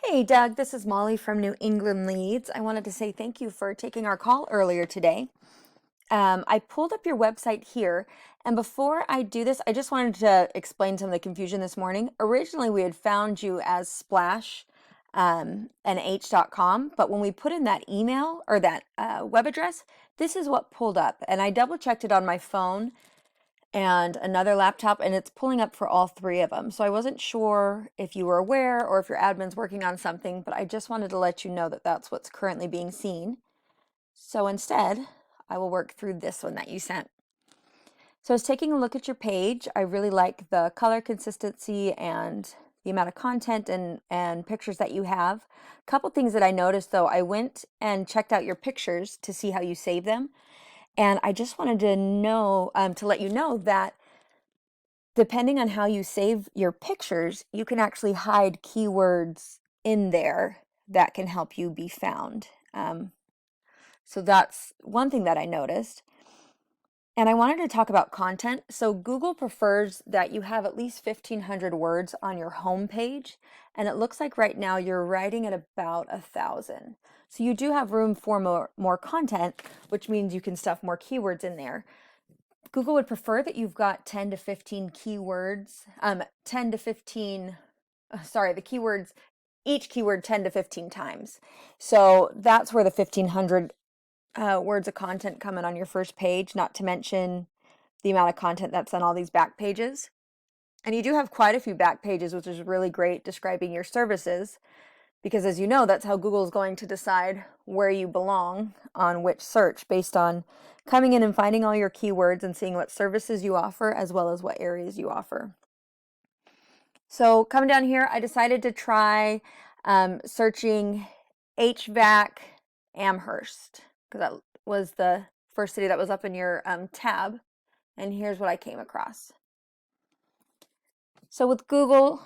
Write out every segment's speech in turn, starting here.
Hey Doug, this is Molly from New England Leads. I wanted to say thank you for taking our call earlier today. I pulled up your website here, and before I do this, I just wanted to explain some of the confusion this morning. Originally, we had found you as splash and h.com, but when we put in that email or that web address, this is what pulled up. And I double checked it on my phone and another laptop, and it's pulling up for all three of them. So I wasn't sure if you were aware or if your admin's working on something, but I just wanted to let you know that that's what's currently being seen. So instead, I will work through this one that you sent. So I was taking a look at your page. I really like the color consistency and the amount of content and pictures that you have. A couple things that I noticed though, I went and checked out your pictures to see how you save them. And I just wanted to know, to let you know that depending on how you save your pictures, you can actually hide keywords in there that can help you be found. So that's one thing that I noticed. And I wanted to talk about content. So Google prefers that you have at least 1,500 words on your home page. And it looks like right now you're writing at about 1,000. So you do have room for more content, which means you can stuff more keywords in there. Google would prefer that you've got 10 to 15 keywords, 10 to 15, sorry, the keywords, each keyword 10 to 15 times. So that's where the 1,500 words of content come in on your first page, not to mention the amount of content that's on all these back pages. And you do have quite a few back pages, which is really great describing your services, because as you know, that's how Google is going to decide where you belong on which search based on coming in and finding all your keywords and seeing what services you offer as well as what areas you offer. So coming down here, I decided to try searching HVAC Amherst because that was the first city that was up in your tab. And here's what I came across. So with Google,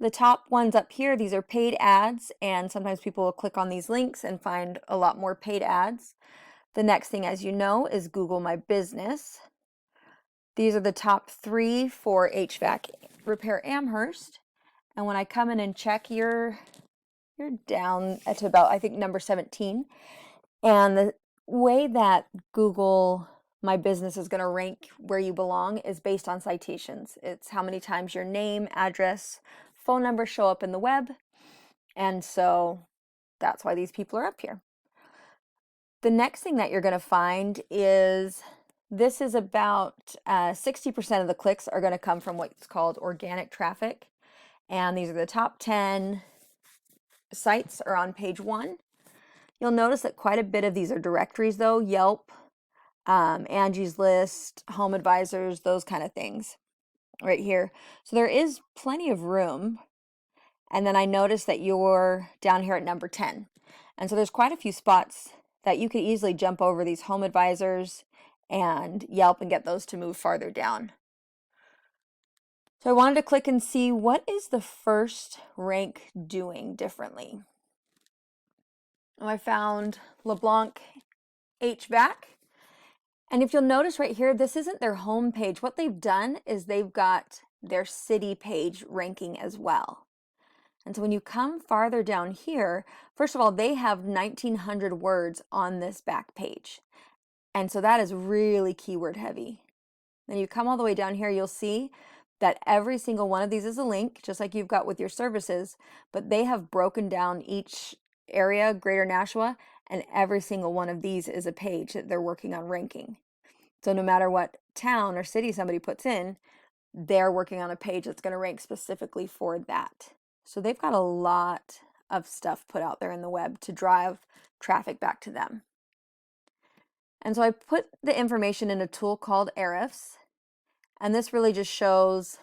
the top ones up here, these are paid ads, and sometimes people will click on these links and find a lot more paid ads. The next thing, as you know, is Google My Business. These are the top 3 for HVAC Repair Amherst. And when I come in and check, you're down to about, I think, number 17. And the way that Google My Business is going to rank where you belong is based on citations. It's how many times your name, address, phone number show up in the web. And so that's why these people are up here. The next thing that you're going to find is this is about 60% of the clicks are going to come from what's called organic traffic. And these are the top 10 sites are on page 1. You'll notice that quite a bit of these are directories though, Yelp, Angie's List, Home Advisors, those kind of things right here. So there is plenty of room. And then I noticed that you're down here at number 10. And so there's quite a few spots that you could easily jump over these Home Advisors and Yelp and get those to move farther down. So I wanted to click and see what is the first rank doing differently. I found LeBlanc HVAC. And if you'll notice right here, this isn't their home page. What they've done is they've got their city page ranking as well. And so when you come farther down here, first of all, they have 1,900 words on this back page. And so that is really keyword heavy. Then you come all the way down here, you'll see that every single one of these is a link, just like you've got with your services, but they have broken down each area, Greater Nashua, and every single one of these is a page that they're working on ranking. So no matter what town or city somebody puts in, they're working on a page that's going to rank specifically for that. So they've got a lot of stuff put out there in the web to drive traffic back to them. And so I put the information in a tool called Ahrefs, and this really just shows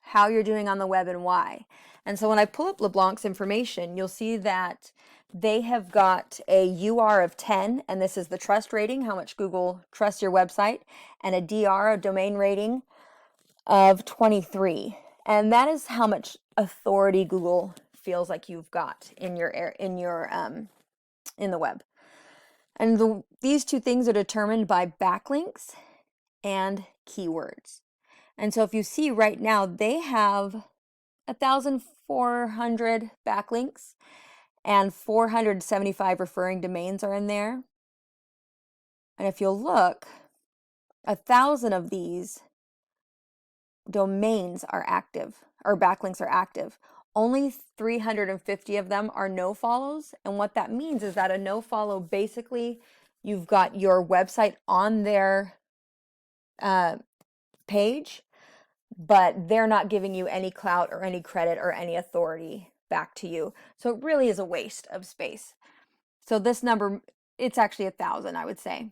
how you're doing on the web and why. And so when I pull up LeBlanc's information, you'll see that they have got a UR of 10, and this is the trust rating, how much Google trusts your website, and a DR, a domain rating, of 23. And that is how much authority Google feels like you've got in the web. And these two things are determined by backlinks and keywords. And so if you see right now, they have 400 backlinks, and 475 referring domains are in there. And if you'll look, 1,000 of these domains are active, or backlinks are active. Only 350 of them are no follows. And what that means is that a no follow, basically, you've got your website on their page, but they're not giving you any clout or any credit or any authority back to you. So it really is a waste of space. So this number, it's actually 1,000, I would say.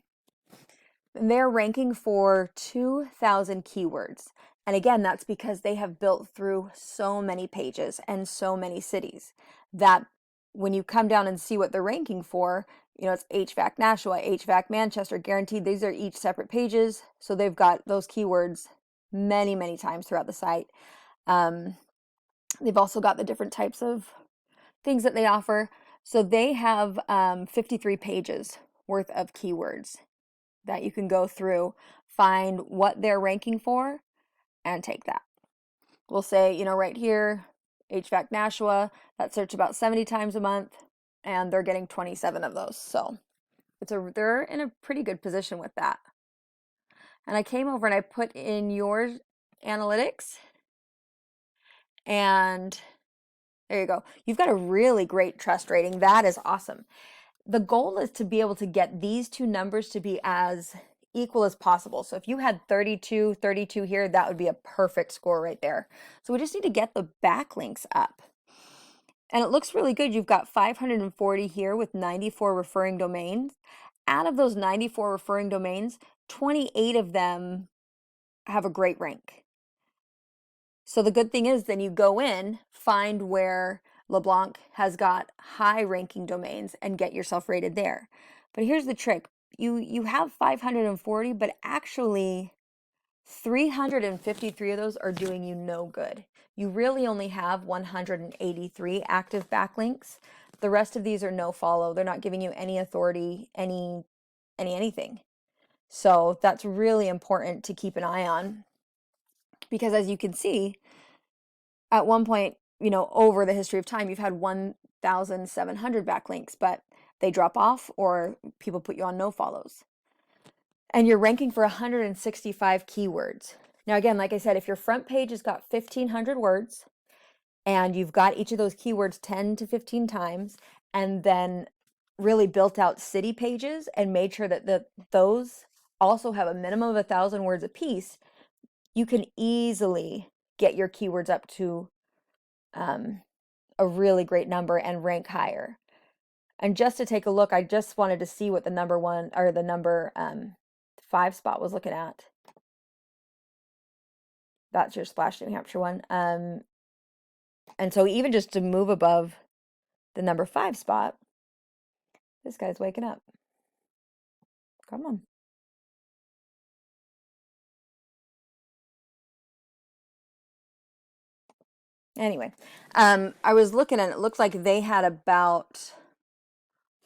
And they're ranking for 2,000 keywords. And again, that's because they have built through so many pages and so many cities that when you come down and see what they're ranking for, you know, it's HVAC Nashua, HVAC Manchester, guaranteed. These are each separate pages. So they've got those keywords many, many times throughout the site. They've also got the different types of things that they offer. So they have 53 pages worth of keywords that you can go through, find what they're ranking for, and take that. We'll say, you know, right here, HVAC Nashua, that search about 70 times a month, and they're getting 27 of those. So they're in a pretty good position with that. And I came over and I put in your analytics, and there you go. You've got a really great trust rating. That is awesome. The goal is to be able to get these two numbers to be as equal as possible. So if you had 32 here, that would be a perfect score right there. So we just need to get the backlinks up. And it looks really good. You've got 540 here with 94 referring domains. Out of those 94 referring domains, 28 of them have a great rank. So the good thing is then you go in, find where LeBlanc has got high ranking domains and get yourself rated there. But here's the trick. You have 540, but actually 353 of those are doing you no good. You really only have 183 active backlinks. The rest of these are no follow. They're not giving you any authority, anything. So that's really important to keep an eye on, because as you can see, at one point, you know, over the history of time, you've had 1,700 backlinks, but they drop off or people put you on no follows. And you're ranking for 165 keywords. Now, again, like I said, if your front page has got 1,500 words and you've got each of those keywords 10 to 15 times, and then really built out city pages and made sure that those also have a minimum of 1,000 words apiece, you can easily get your keywords up to a really great number and rank higher. And just to take a look, I just wanted to see what the number 1 or the number 5 spot was looking at. That's your Splash New Hampshire one. And so even just to move above the number 5 spot, this guy's waking up. Come on. Anyway, I was looking and it looked like they had about,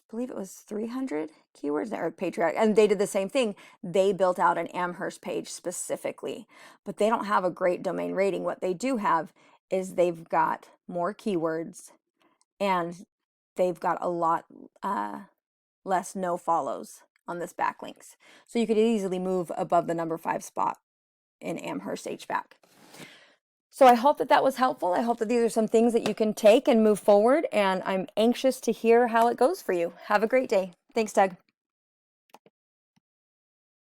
I believe it was 300 keywords or patriotic, and they did the same thing. They built out an Amherst page specifically, but they don't have a great domain rating. What they do have is they've got more keywords and they've got a lot less no follows on this backlinks. So you could easily move above the number 5 spot in Amherst HVAC. So I hope that that was helpful. I hope that these are some things that you can take and move forward, and I'm anxious to hear how it goes for you. Have a great day. Thanks, Doug.